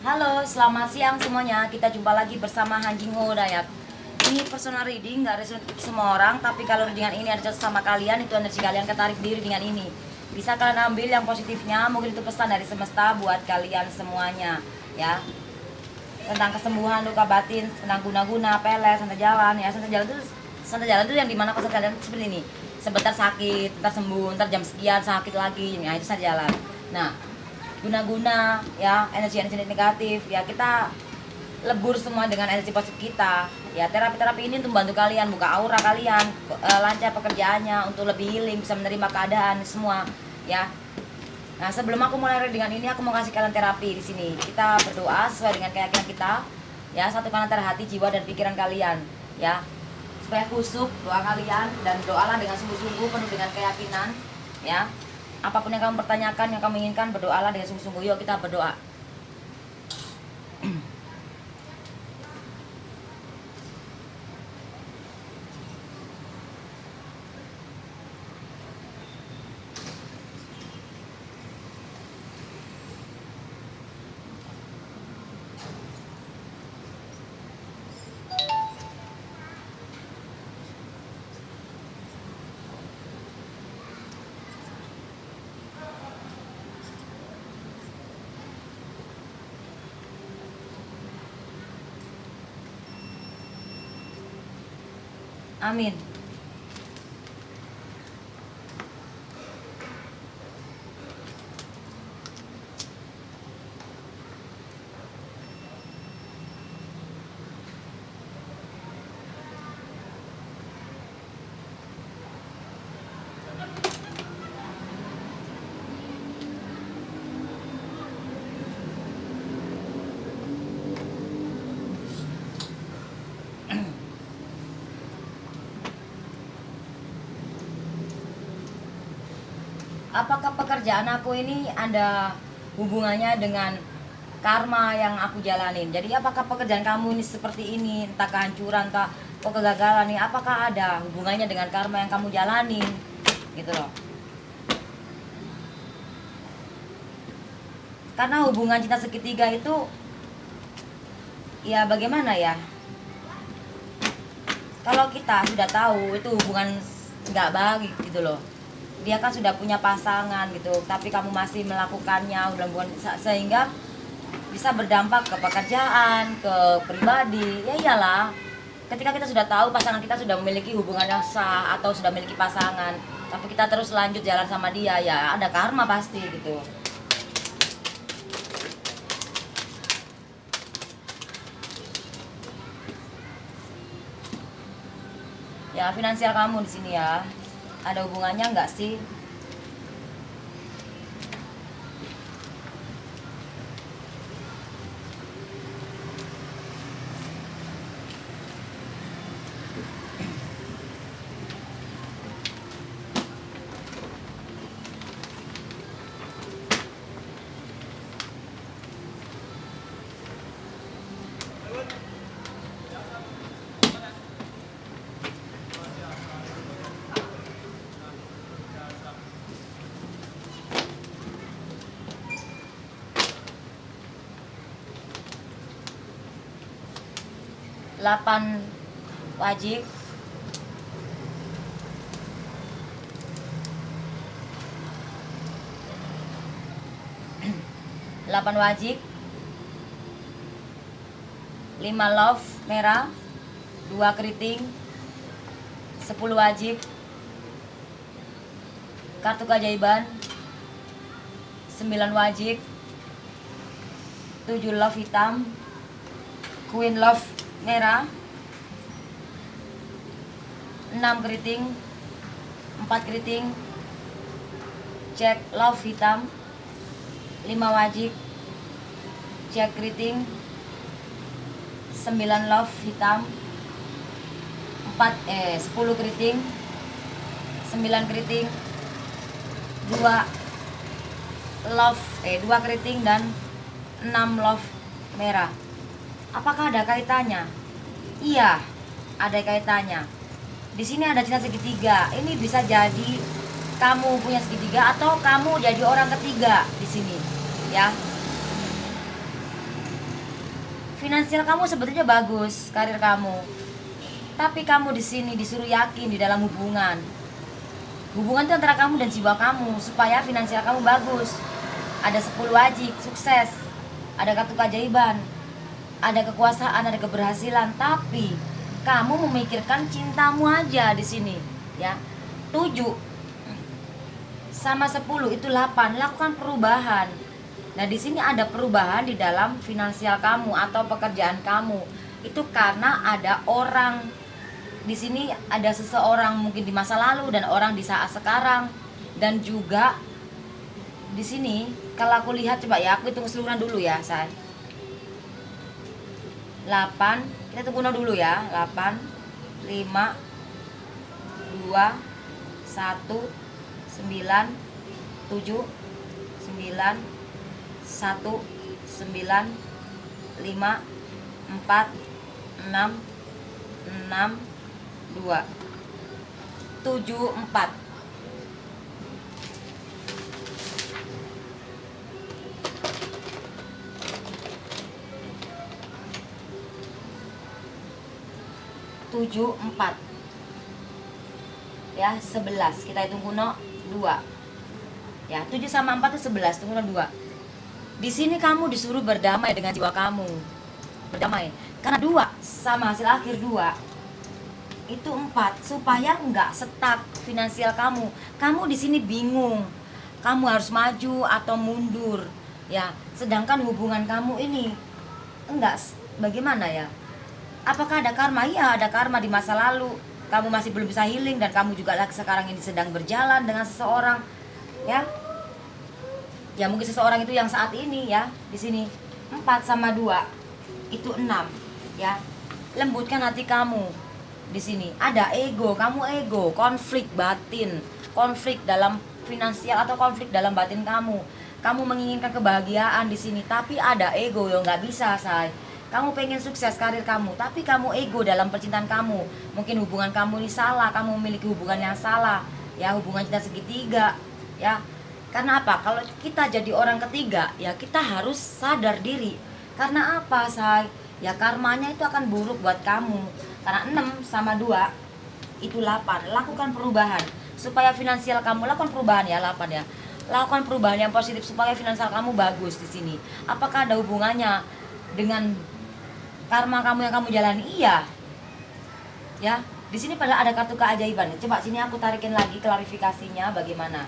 Halo, selamat siang semuanya. Kita jumpa lagi bersama Hanjingo Dayak. Ini personal reading, nggak resonate semua orang, tapi kalau readingan ini ada cocok sama kalian, itu energi kalian ketarik diri dengan ini. Bisa kalian ambil yang positifnya, mungkin itu pesan dari semesta buat kalian semuanya, ya. Tentang kesembuhan luka batin, tentang guna-guna, peles, santai jalan, ya. Santai jalan tuh yang dimana konsep kalian seperti ini. Sebentar sakit, ntar sembuh, ntar jam sekian sakit lagi, ya itu santai jalan. Nah, guna-guna ya energi-energi negatif ya kita lebur semua dengan energi positif kita ya. Terapi-terapi ini untuk membantu kalian buka aura kalian, lancar pekerjaannya, untuk lebih healing, bisa menerima keadaan semua ya. Nah, sebelum aku mulai dengan ini, aku mau kasih kalian terapi di sini. Kita berdoa sesuai dengan keyakinan kita ya, satukan antara hati, jiwa dan pikiran kalian ya, supaya khusyuk doa kalian, dan doalah dengan sungguh-sungguh penuh dengan keyakinan ya. Apapun yang kamu pertanyakan, yang kamu inginkan, berdoalah dengan sungguh-sungguh. Yuk kita berdoa. Amin. Apakah pekerjaan aku ini ada hubungannya dengan karma yang aku jalanin? Jadi apakah pekerjaan kamu ini seperti ini, entah kehancuran, entah kegagalan nih, apakah ada hubungannya dengan karma yang kamu jalanin? Gitu loh. Karena hubungan cinta segitiga itu ya bagaimana ya? Kalau kita sudah tahu itu hubungan nggak baik gitu loh, dia kan sudah punya pasangan gitu, tapi kamu masih melakukannya sehingga bisa berdampak ke pekerjaan, ke pribadi. Ya iyalah, ketika kita sudah tahu pasangan kita sudah memiliki hubungan yang sah atau sudah memiliki pasangan, tapi kita terus lanjut jalan sama dia, ya ada karma pasti gitu. Ya finansial kamu di sini ya, ada hubungannya nggak sih? Delapan wajib, delapan wajib, 5 love merah, 2 keriting, 10 wajib, kartu keajaiban, 9 wajib, 7 love hitam, queen love merah, 6 keriting, 4 keriting, jack love hitam, 5 wajib, jack keriting, 9 love hitam, 10 keriting, 9 keriting, 2 love 2 keriting dan 6 love merah. Apakah ada kaitannya? Iya, ada kaitannya. Di sini ada cinta segitiga. Ini bisa jadi kamu punya segitiga atau kamu jadi orang ketiga di sini, ya. finansial kamu sebetulnya bagus, karir kamu. Tapi kamu di sini disuruh yakin di dalam hubungan. Hubungan itu antara kamu dan jiwa kamu supaya finansial kamu bagus. Ada 10 wajib, sukses. Ada kartu keajaiban. Ada kekuasaan, ada keberhasilan, tapi kamu memikirkan cintamu aja di sini, ya. 7 sama 10 itu 8. Lakukan perubahan. Nah, di sini ada perubahan di dalam finansial kamu atau pekerjaan kamu. Itu karena ada orang di sini, ada seseorang mungkin di masa lalu dan orang di saat sekarang. Dan juga di sini kalau aku lihat, coba ya, aku hitung keseluruhan dulu ya, say. 8, kita hitung kuno dulu ya. 8 5 2 1 9 7 9 1 9 5 4 6 6 2 7 4. Tujuh, 4 ya, 11. Kita hitung kuno 2 ya. 7 sama 4 itu 11, hitung kuno 2. Di sini kamu disuruh berdamai dengan jiwa kamu, berdamai, karena 2 sama hasil akhir 2 itu 4, supaya enggak stuck finansial kamu. Kamu di sini bingung, kamu harus maju atau mundur ya. Sedangkan hubungan kamu ini enggak, bagaimana ya? Apakah ada karma? Iya, ada karma di masa lalu. Kamu masih belum bisa healing dan kamu juga lagi sekarang ini sedang berjalan dengan seseorang, ya. Ya mungkin seseorang itu yang saat ini ya, di sini 4 sama 2 itu 6, ya. Lembutkan hati kamu. Di sini ada ego, kamu ego, konflik batin, konflik dalam finansial atau konflik dalam batin kamu. Kamu menginginkan kebahagiaan di sini, tapi ada ego yang nggak bisa, say. Kamu pengen sukses karir kamu, tapi kamu ego dalam percintaan kamu. Mungkin hubungan kamu ini salah, kamu memiliki hubungan yang salah, ya, hubungan cinta segitiga, ya. Karena apa? Kalau kita jadi orang ketiga, ya kita harus sadar diri. Karena apa, say? Ya karmanya itu akan buruk buat kamu. Karena 6 sama 2 itu 8. Lakukan perubahan supaya finansial kamu, lakukan perubahan ya, 8 ya. Lakukan perubahan yang positif supaya finansial kamu bagus di sini. Apakah ada hubungannya dengan karma kamu yang kamu jalani? Iya. Ya, di sini padahal ada kartu keajaiban. Coba sini aku tarikin lagi klarifikasinya bagaimana.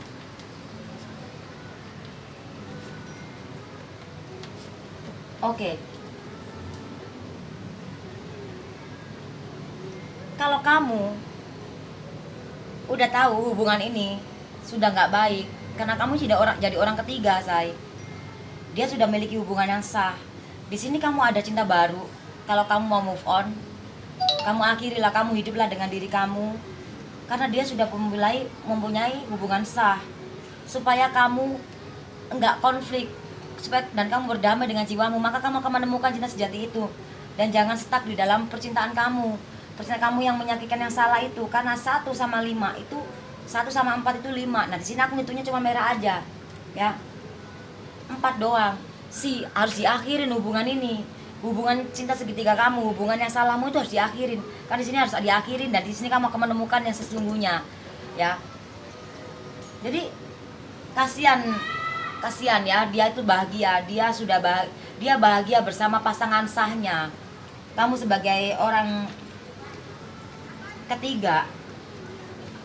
Oke. Kalau kamu udah tahu hubungan ini sudah nggak baik, karena kamu jadi orang ketiga, say. Dia sudah memiliki hubungan yang sah. Di sini kamu ada cinta baru. Kalau kamu mau move on, kamu akhirilah, kamu hiduplah dengan diri kamu. Karena dia sudah mempunyai hubungan sah. Supaya kamu enggak konflik, dan kamu berdamai dengan jiwamu, maka kamu akan menemukan cinta sejati itu. Dan jangan stuck di dalam percintaan kamu. Percintaan kamu yang menyakitkan yang salah itu. Karena 1 sama 5 itu, 1 sama 4 itu 5. Nah di sini aku ngitungnya cuma merah aja, ya. 4 doang. Harus diakhirin hubungan ini. Hubungan cinta segitiga kamu, hubungan yang salahmu itu harus diakhirin. Karena di sini harus diakhirin, dan di sini kamu akan menemukan yang sesungguhnya, ya. Jadi kasihan ya, dia itu bahagia, dia bahagia bersama pasangan sahnya. Kamu sebagai orang ketiga,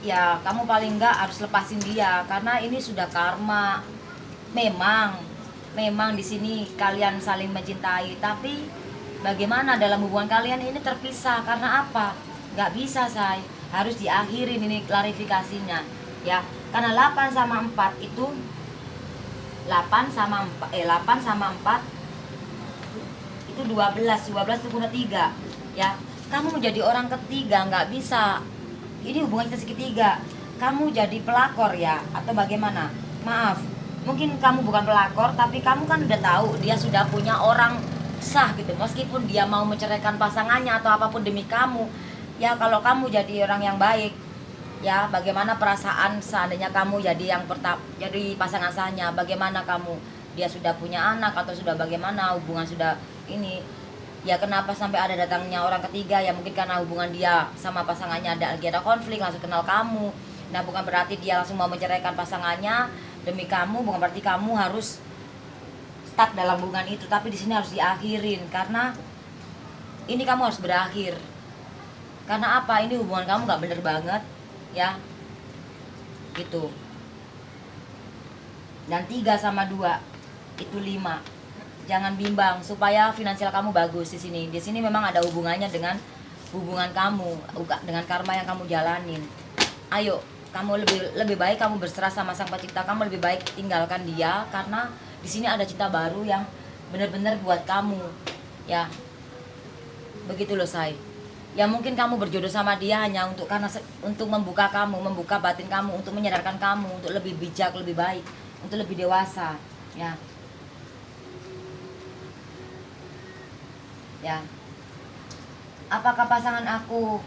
ya kamu paling enggak harus lepasin dia, karena ini sudah karma. Memang di sini kalian saling mencintai, tapi bagaimana dalam hubungan kalian ini terpisah? Karena apa? Nggak bisa, say. Harus diakhirin ini klarifikasinya, ya. Karena 8 sama 4 itu 8 sama 4 itu 12 itu guna 3, ya. Kamu menjadi orang ketiga, nggak bisa. Ini hubungan kita segitiga. Kamu jadi pelakor ya, atau bagaimana? Maaf, mungkin kamu bukan pelakor, tapi kamu kan udah tahu dia sudah punya orang sah gitu. Meskipun dia mau menceraikan pasangannya atau apapun demi kamu, ya kalau kamu jadi orang yang baik, ya bagaimana perasaan seandainya kamu jadi jadi pasangan sahnya? Bagaimana kamu? Dia sudah punya anak atau sudah bagaimana, hubungan sudah ini, Ya kenapa sampai ada datangnya orang ketiga? Ya mungkin karena hubungan dia sama pasangannya lagi ada konflik, langsung kenal kamu. Nah bukan berarti dia langsung mau menceraikan pasangannya demi kamu, bukan berarti kamu harus stuck dalam hubungan itu, tapi di sini harus diakhirin karena ini kamu harus berakhir. Karena apa? Ini hubungan kamu nggak bener banget, ya, gitu. Dan 3 sama 2 itu 5. Jangan bimbang supaya finansial kamu bagus di sini. Di sini memang ada hubungannya dengan hubungan kamu, dengan karma yang kamu jalanin. Ayo, kamu lebih baik kamu berserah sama Sang Pencipta. Kamu lebih baik tinggalkan dia karena di sini ada cinta baru yang benar-benar buat kamu. Ya. Begitu loh, say. Ya mungkin kamu berjodoh sama dia hanya untuk membuka kamu, membuka batin kamu, untuk menyadarkan kamu untuk lebih bijak, lebih baik, untuk lebih dewasa, ya. Ya. Apakah pasangan aku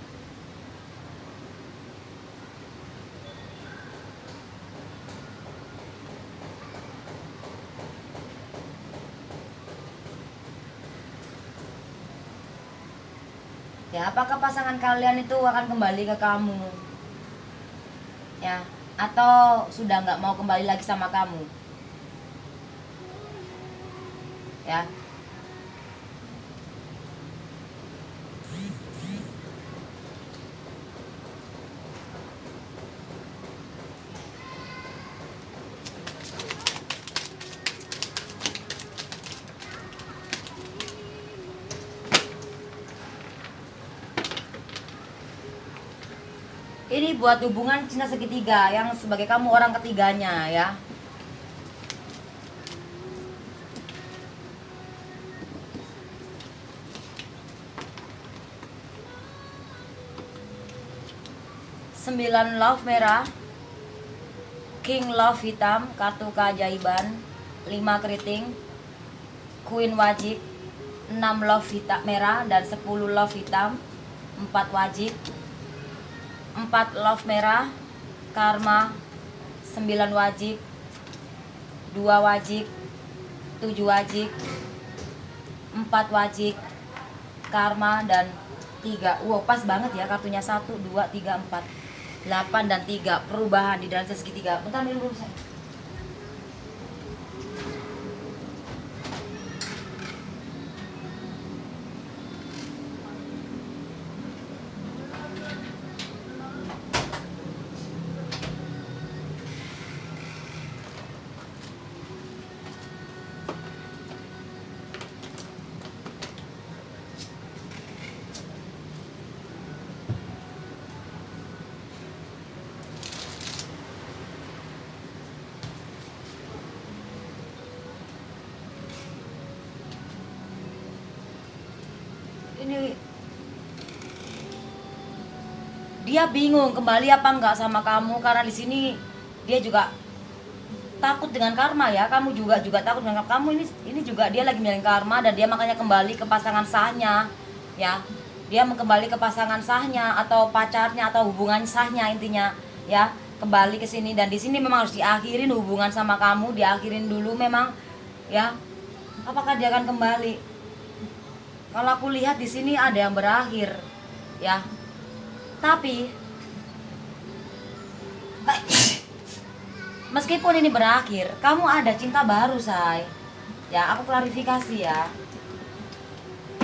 Ya, apakah pasangan kalian itu akan kembali ke kamu? Ya, atau sudah nggak mau kembali lagi sama kamu? Ya. Ini buat hubungan cinta segitiga yang sebagai kamu orang ketiganya, ya. Sembilan love merah, king love hitam, kartu keajaiban, 5 keriting, queen wajib, 6 love hitam merah dan 10 love hitam, 4 wajib, 4 love merah, karma, 9 wajib, 2 wajib, 7 wajib, 4 wajib, karma, dan 3. Wow, pas banget ya kartunya. 1, 2, 3, 4, 8 dan 3. Perubahan di dalam segitiga. Bentar dulu saya. Ini dia bingung kembali apa enggak sama kamu karena di sini dia juga takut dengan karma, ya. Kamu juga takut dengan kamu. Ini juga dia lagi milih karma dan dia makanya kembali ke pasangan sahnya, ya. Dia kembali ke pasangan sahnya atau pacarnya atau hubungan sahnya, intinya, ya. Kembali ke sini dan di sini memang harus diakhirin hubungan sama kamu, diakhirin dulu memang, ya. Apakah dia akan kembali? Kalau aku lihat di sini ada yang berakhir, ya. Tapi meskipun ini berakhir, kamu ada cinta baru, say. Ya, aku klarifikasi ya.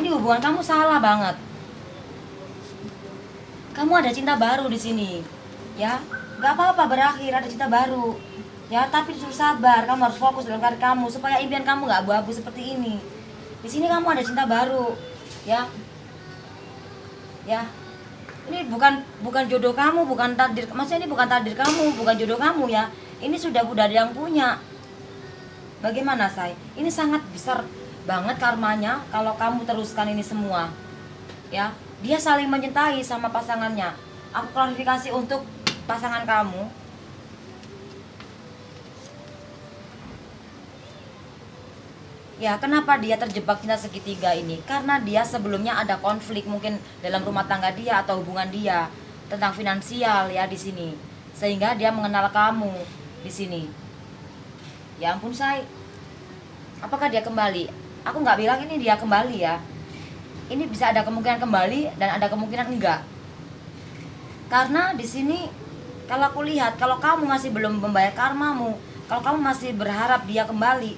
Ini hubungan kamu salah banget. Kamu ada cinta baru di sini, ya. Gak apa-apa berakhir, ada cinta baru, ya. Tapi suruh sabar, kamu harus fokus dalam karir kamu supaya impian kamu gak abu-abu seperti ini. Di sini kamu ada cinta baru, ya. Ya. Ini bukan jodoh kamu, bukan takdir. Maksudnya ini bukan takdir kamu, bukan jodoh kamu, ya. Ini sudah ada yang punya. Bagaimana, say? Ini sangat besar banget karmanya kalau kamu teruskan ini semua. Ya. Dia saling mencintai sama pasangannya. Aku klarifikasi untuk pasangan kamu. Ya, kenapa dia terjebak cinta segitiga ini? Karena dia sebelumnya ada konflik mungkin dalam rumah tangga dia atau hubungan dia tentang finansial, ya, di sini. Sehingga dia mengenal kamu di sini. Ya ampun, say. Apakah dia kembali? Aku nggak bilang ini dia kembali, ya. ini bisa ada kemungkinan kembali dan ada kemungkinan enggak. Karena di sini kalau aku lihat, kalau kamu masih belum membayar karmamu, kalau kamu masih berharap dia kembali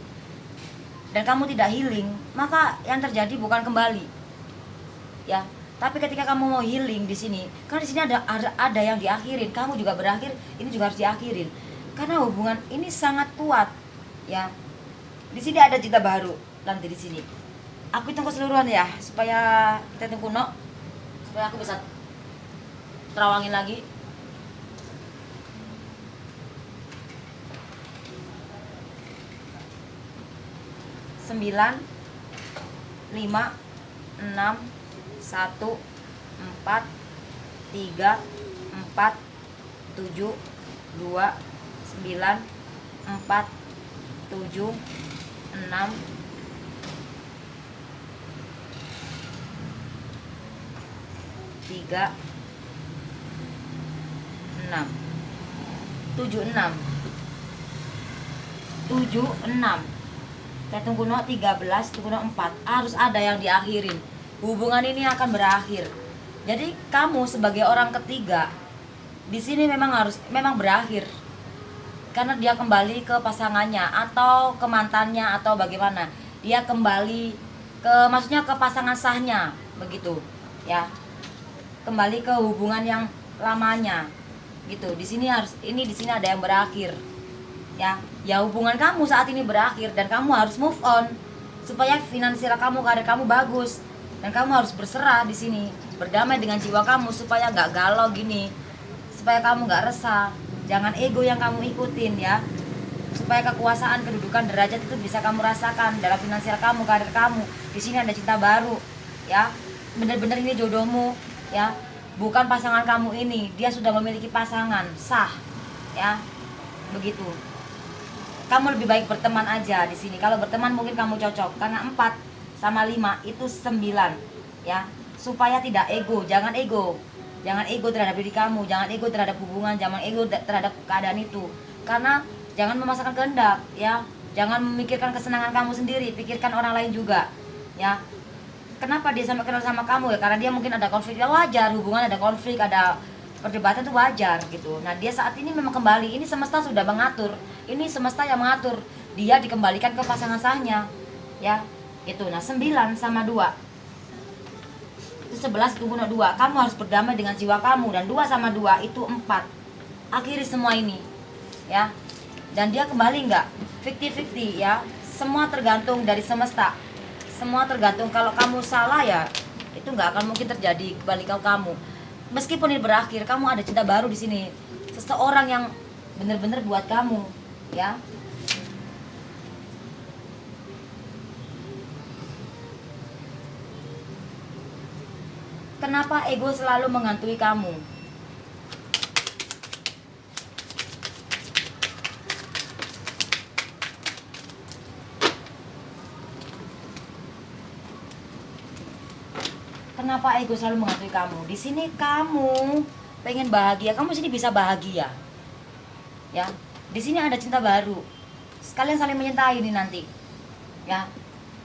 dan kamu tidak healing, maka yang terjadi bukan kembali, ya. Tapi ketika kamu mau healing di sini, karena di sini ada yang diakhirin, kamu juga berakhir, ini juga harus diakhirin. Karena hubungan ini sangat kuat, ya. Di sini ada cerita baru nanti di sini. Aku hitung keseluruhan ya, supaya kita hitung kuno, supaya aku bisa terawangin lagi. 9, 5, 6, 1, 4, 3, 4, 7, 2, 9, 4, 7, 6, 3, 6, 7, 6, 7, 6. Kita tunggu 13, tunggu 4. Harus ada yang diakhirin. Hubungan ini akan berakhir. Jadi kamu sebagai orang ketiga di sini memang berakhir. Karena dia kembali ke pasangannya atau ke mantannya atau bagaimana. Dia kembali maksudnya ke pasangan sahnya, begitu. Ya. Kembali ke hubungan yang lamanya. Gitu. Di sini ada yang berakhir. Ya hubungan kamu saat ini berakhir dan kamu harus move on supaya finansial kamu, karir kamu bagus, dan kamu harus berserah di sini, berdamai dengan jiwa kamu supaya nggak galau gini, supaya kamu nggak resah, jangan ego yang kamu ikutin ya, supaya kekuasaan, kedudukan, derajat itu bisa kamu rasakan dalam finansial kamu, karir kamu. Di sini ada cinta baru ya, bener-bener ini jodohmu ya, bukan pasangan kamu ini, dia sudah memiliki pasangan sah ya, begitu. Kamu lebih baik berteman aja di sini. Kalau berteman mungkin kamu cocok karena 4 sama 5 itu 9 ya. Supaya tidak ego, jangan ego. Jangan ego terhadap diri kamu, jangan ego terhadap hubungan, jangan ego terhadap keadaan itu. Karena jangan memaksakan kehendak ya. Jangan memikirkan kesenangan kamu sendiri, pikirkan orang lain juga ya. Kenapa dia sampai kenal sama kamu ya? Karena dia mungkin ada konflik, ya wajar, hubungan ada konflik, ada perdebatan itu wajar gitu. Nah dia saat ini memang kembali, ini semesta sudah mengatur, ini semesta yang mengatur dia dikembalikan ke pasangan sahnya ya gitu. Nah 9 sama 2 itu 11, itu bunuh 2. Kamu harus berdamai dengan jiwa kamu, dan 2 sama 2 itu 4. Akhiri semua ini ya, dan dia kembali nggak 50-50 ya. Semua tergantung dari semesta, semua tergantung. Kalau kamu salah ya itu nggak akan mungkin terjadi kembali ke kamu. Meskipun ini berakhir, kamu ada cinta baru di sini, seseorang yang benar-benar buat kamu, ya. Kenapa ego selalu menghantui kamu? Kenapa ego selalu menghantui kamu? Di sini kamu pengen bahagia, kamu di sini bisa bahagia. Ya. Di sini ada cinta baru. Sekalian saling menyintai ini nanti. Ya.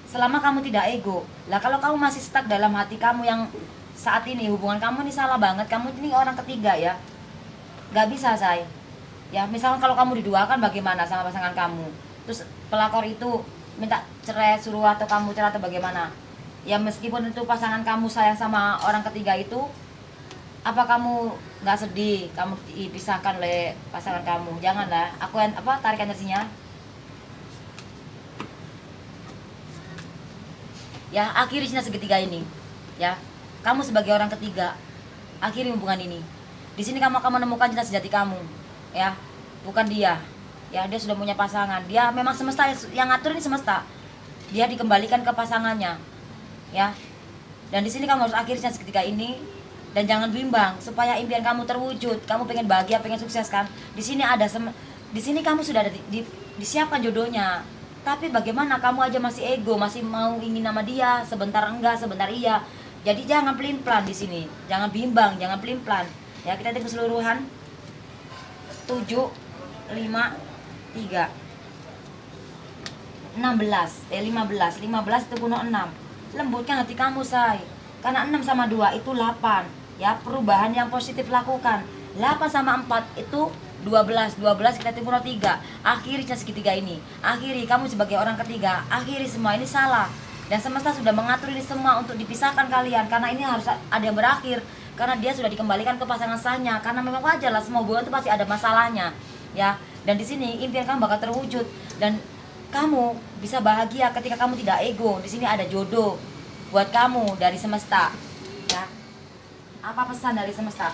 Selama kamu tidak ego. Lah kalau kamu masih stuck dalam hati kamu yang saat ini hubungan kamu ini salah banget, kamu ini orang ketiga ya. Gak bisa, say. Ya, misalnya kalau kamu diduakan bagaimana sama pasangan kamu? Terus pelakor itu minta cerai, suruh atau kamu cerai atau bagaimana? Ya meskipun itu pasangan kamu sayang sama orang ketiga itu, apa kamu nggak sedih kamu dipisahkan oleh pasangan kamu? Janganlah. Aku tarik energinya. Ya akhiri cinta segitiga ini. Ya kamu sebagai orang ketiga akhiri hubungan ini. Di sini kamu akan menemukan cinta sejati kamu. Ya bukan dia. Ya dia sudah punya pasangan. Dia memang semesta yang ngatur ini semesta. Dia dikembalikan ke pasangannya. Ya, dan di sini kamu harus akhiri cinta segitiga ini, dan jangan bimbang supaya impian kamu terwujud. Kamu pengen bahagia, pengen sukses kan? Di sini di sini kamu sudah ada disiapkan jodohnya. Tapi bagaimana kamu aja masih ego, masih mau ingin nama dia, sebentar enggak, sebentar iya. Jadi jangan pelin-pelan di sini, jangan bimbang, jangan pelin-pelan. Ya kita hitung keseluruhan. 7, 5, 3, 16, 15 itu kuno 6. Lembutkan hati kamu, say. Karena 6 sama 2 itu 8. Ya, perubahan yang positif lakukan. 8 sama 4 itu 12. 12 kita timbul 3. Akhiri segitiga ini. Akhiri, kamu sebagai orang ketiga. Akhiri semua, ini salah. Dan semesta sudah mengatur ini semua untuk dipisahkan kalian. Karena ini harus ada yang berakhir. Karena dia sudah dikembalikan ke pasangan sahnya. Karena memang wajar lah, semua hubungan itu pasti ada masalahnya. Ya, dan di sini impian kamu bakal terwujud. Dan kamu bisa bahagia ketika kamu tidak ego. Di sini ada jodoh buat kamu dari semesta. Ya. Apa pesan dari semesta?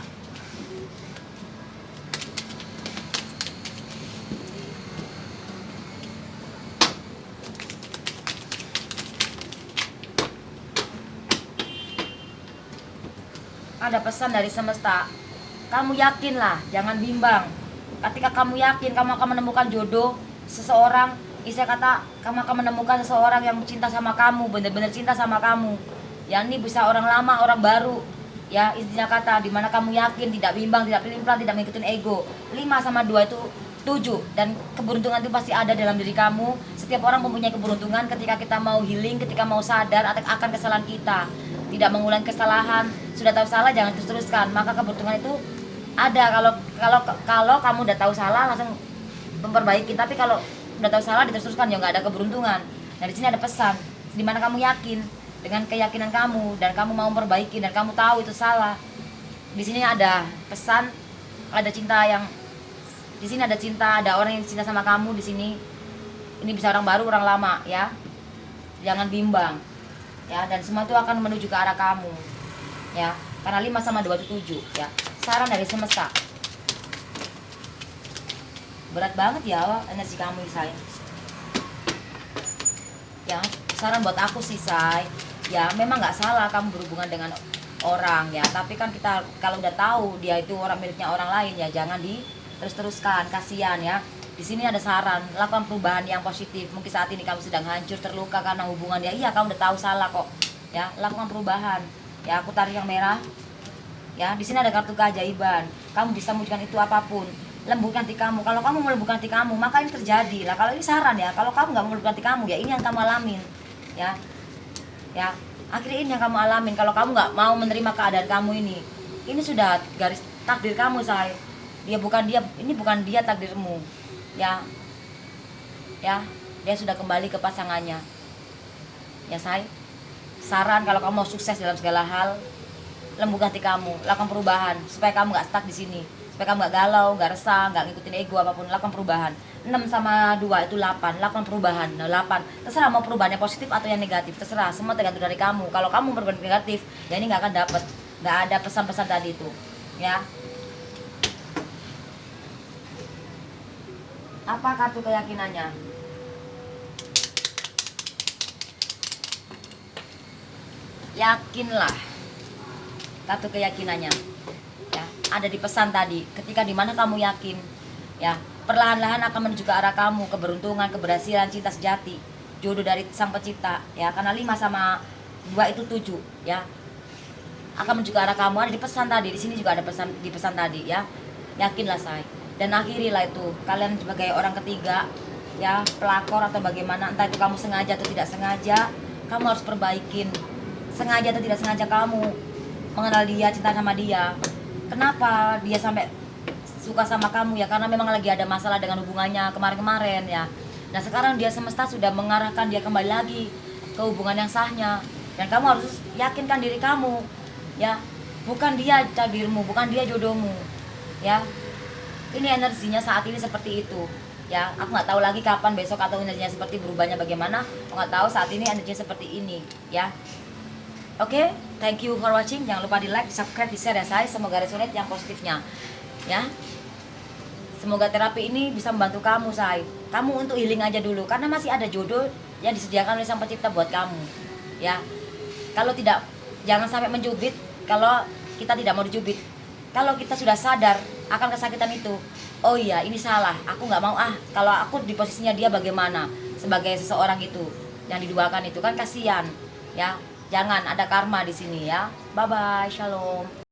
Ada pesan dari semesta. Kamu yakinlah, jangan bimbang. Ketika kamu yakin kamu akan menemukan jodoh seseorang, istilah kata kamu akan menemukan seseorang yang cinta sama kamu, benar-benar cinta sama kamu. Ya, ini bisa orang lama, orang baru. Ya, istilah kata dimana kamu yakin, tidak bimbang, tidak pelin-pelan, tidak mengikuti ego. 5 sama 2 itu 7. Dan keberuntungan itu pasti ada dalam diri kamu. Setiap orang mempunyai keberuntungan ketika kita mau healing, ketika mau sadar akan kesalahan kita. Tidak mengulangi kesalahan. Sudah tahu salah, jangan terus-teruskan. Maka keberuntungan itu ada. Kalau kamu udah tahu salah, langsung memperbaiki. Tapi kalau udah tahu salah diterus-teruskan, ya nggak ada keberuntungan. Nah, di sini ada pesan di mana kamu yakin dengan keyakinan kamu dan kamu mau memperbaiki dan kamu tahu itu salah. Di sini ada pesan, ada cinta yang di sini ada cinta, ada orang yang cinta sama kamu di sini. Ini bisa orang baru, orang lama, ya. Jangan bimbang. Ya, dan semua itu akan menuju ke arah kamu. Ya, karena 5 sama 2 itu 7, ya. Saran dari semesta. Berat banget ya energi kamu, say. Ya, saran buat aku sih, say. Ya, memang nggak salah kamu berhubungan dengan orang, ya. Tapi kan kita kalau udah tahu dia itu orang miliknya orang lain, ya jangan terus-teruskan, kasihan, ya. Di sini ada saran, lakukan perubahan yang positif. Mungkin saat ini kamu sedang hancur, terluka karena hubungan dia. Iya, kamu udah tahu salah kok. Ya, lakukan perubahan. Ya, aku tarik yang merah. Ya, di sini ada kartu keajaiban. Kamu bisa mewujudkan itu apapun. Lembutkan hati kamu. Kalau kamu melembutkan hati kamu, maka ini terjadi lah. Kalau ini saran, ya, kalau kamu nggak melembutkan hati kamu, ya ini yang kamu alamin. Ya, ya. Akhirnya ini yang kamu alamin. Kalau kamu nggak mau menerima keadaan kamu ini sudah garis takdir kamu, say. Ini bukan dia takdirmu. Ya, ya, dia sudah kembali ke pasangannya. Ya, say. Saran kalau kamu mau sukses dalam segala hal, lembutkan hati kamu, lakukan perubahan supaya kamu nggak stuck di sini, supaya kamu nggak galau, nggak resah, nggak ngikutin ego apapun. Lakukan perubahan. 6 sama 2 itu 8. Lakukan perubahan. Nah, 8. Terserah mau perubahan yang positif atau yang negatif, terserah. Semua tergantung dari kamu. Kalau kamu berbuat negatif, ya ini nggak akan dapet. Nggak ada pesan-pesan tadi itu. Ya. Apa kartu keyakinannya? Yakinlah. Kartu keyakinannya. Ya, ada di pesan tadi. Ketika dimana kamu yakin, ya, perlahan-lahan akan menuju ke arah kamu, keberuntungan, keberhasilan, cinta sejati, jodoh dari Sang Pencipta, ya. Karena 5 sama 2 itu 7, ya. Akan menuju ke arah kamu. Ada di pesan tadi. Di sini juga ada pesan di pesan tadi, ya. Yakinlah, say. Dan akhirilah itu. Kalian sebagai orang ketiga, ya, pelakor atau bagaimana, entah itu kamu sengaja atau tidak sengaja, kamu harus perbaikin. Sengaja atau tidak sengaja kamu mengenal dia, cinta sama dia. Kenapa dia sampai suka sama kamu, ya? Karena memang lagi ada masalah dengan hubungannya kemarin-kemarin, ya. Nah, sekarang dia semesta sudah mengarahkan dia kembali lagi ke hubungan yang sahnya. Dan kamu harus yakinkan diri kamu, ya. Bukan dia takdirmu, bukan dia jodohmu, ya. Ini energinya saat ini seperti itu, ya. Aku nggak tahu lagi kapan besok atau energinya seperti berubahnya bagaimana. Aku nggak tahu, saat ini energinya seperti ini, ya. Oke, thank you for watching. Jangan lupa di like, di subscribe, di share, ya, saya. Semoga resonate yang positifnya, ya. Semoga terapi ini bisa membantu kamu, say. Kamu untuk healing aja dulu, karena masih ada jodoh yang disediakan oleh Sang Pencipta buat kamu, ya. Kalau tidak, jangan sampai mencubit. Kalau kita tidak mau dicubit, kalau kita sudah sadar akan kesakitan itu, oh iya, ini salah, aku nggak mau, kalau aku di posisinya dia bagaimana, sebagai seseorang itu yang diduakan itu kan kasihan, ya. Jangan ada karma di sini, ya. Bye bye, shalom.